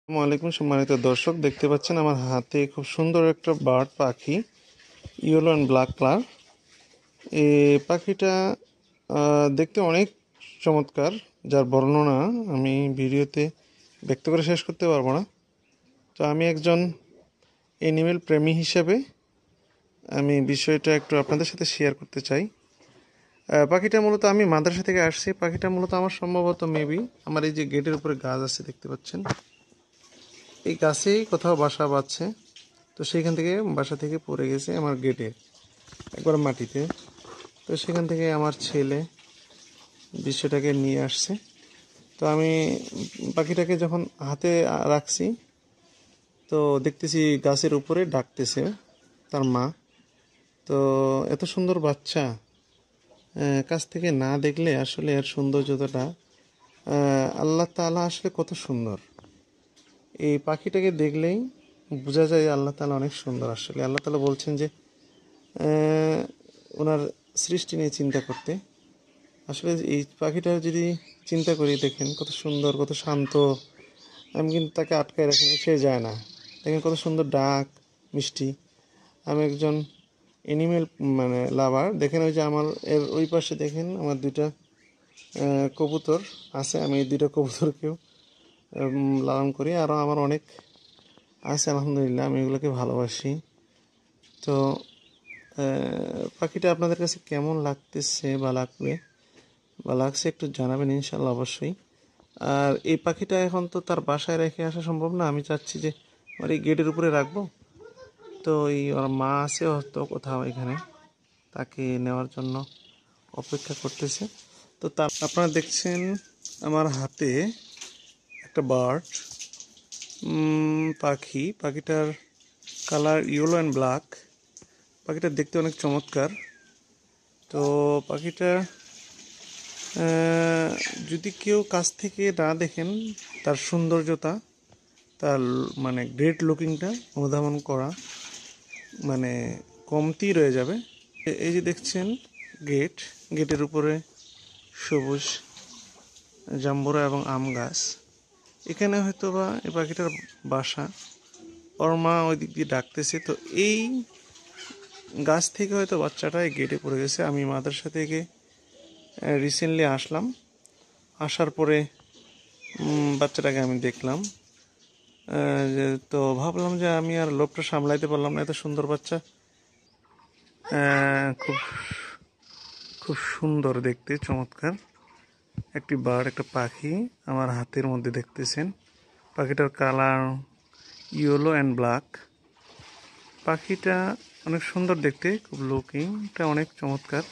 আসসালামু আলাইকুম সম্মানিত দর্শক, দেখতে পাচ্ছেন আমার হাতে খুব সুন্দর একটা বার্ড পাখি, ইয়েলো অ্যান্ড ব্ল্যাক কালার। এই পাখিটা দেখতে অনেক চমৎকার, যার বর্ণনা আমি ভিডিওতে ব্যক্ত করে শেষ করতে পারবো না। তো আমি একজন অ্যানিমেল প্রেমী হিসেবে আমি বিষয়টা একটু আপনাদের সাথে শেয়ার করতে চাই। পাখিটা মূলত আমি মাদ্রাসা থেকে আসছি। পাখিটা মূলত আমার সম্ভবত মেবি আমার এই যে গেটের উপরে গাছ আছে দেখতে পাচ্ছেন, এই গাছেই কোথাও বাসা বাঁধছে। তো সেইখান থেকে বাসা থেকে পড়ে গেছে আমার গেটে একবার মাটিতে। তো সেখান থেকে আমার ছেলে বিষয়টাকে নিয়ে আসছে। তো আমি পাখিটাকে যখন হাতে রাখছি, তো দেখতেছি গাছের উপরে ডাকতেছে তার মা। তো এত সুন্দর বাচ্চা কাছ থেকে না দেখলে আসলে এর সৌন্দর্যটা, আল্লাহ তাআলা আসলে কত সুন্দর। এই পাখিটাকে দেখলেই বোঝা যায় আল্লাহ তাআলা অনেক সুন্দর। আসলে আল্লাহ তাআলা বলছেন যে ওনার সৃষ্টি নিয়ে চিন্তা করতে। আসলে এই পাখিটা যদি চিন্তা করি, দেখেন কত সুন্দর, কত শান্ত। আমি কিন্তু তাকে আটকায় রাখিনি, সে যায় না। দেখেন কত সুন্দর ডাক, মিষ্টি। আমি একজন অ্যানিমেল লাভার। দেখেন ওই যে আমার এর ওই পাশে দেখেন আমার দুইটা কবুতর আছে। আমি এই দুইটা কবুতরকেও লালন করি। আরও আমার অনেক আছে আলহামদুলিল্লাহ, আমি এগুলোকে ভালোবাসি। তো পাখিটা আপনাদের কাছে কেমন লাগতেছে বা লাগছে একটু জানাবেন ইনশাল্লাহ, অবশ্যই। আর এই পাখিটা এখন তো তার বাসায় রেখে আসা সম্ভব না। আমি চাচ্ছি যে আমার এই গেটের উপরে রাখবো। তো এই ওর মা আছে হয়তো কোথাও এখানে, তাকে নেওয়ার জন্য অপেক্ষা করতেছে। তো আপনারা দেখছেন আমার হাতে একটা বার্ড পাখিটার কালার ইয়েলো অ্যান্ড ব্ল্যাক। পাখিটা দেখতে অনেক চমৎকার। তো পাখিটা যদি কেউ কাছ থেকে না দেখেন, তার সৌন্দর্যতা, তার গ্রেট লুকিংটা অনুধাবন করা কমতি রয়ে যাবে। এই যে দেখছেন গেটের উপরে সবুজ জাম্বুরা এবং আম গাছ। এখানে হয়তো বা এই পাখিটার বাসা। ওর মা ওই দিক দিয়ে ডাকতেছে। তো এই গাছ থেকে হয়তো বাচ্চাটা এই গেটে পড়ে গেছে। আমি মাদ্রাসা থেকে রিসেন্টলি আসলাম। আসার পরে বাচ্চাটাকে আমি দেখলাম। তো ভাবলাম যে আমি আর লোভটা সামলাইতে পারলাম না। এত সুন্দর বাচ্চা, খুব খুব সুন্দর দেখতে, চমৎকার একটি বার্ড, একটা পাখি আমার হাতের মধ্যে দেখতেছেন। পাখিটার কালার ইয়েলো অ্যান্ড ব্ল্যাক। পাখিটা অনেক সুন্দর দেখতে, খুব লুকিংটা অনেক চমৎকার।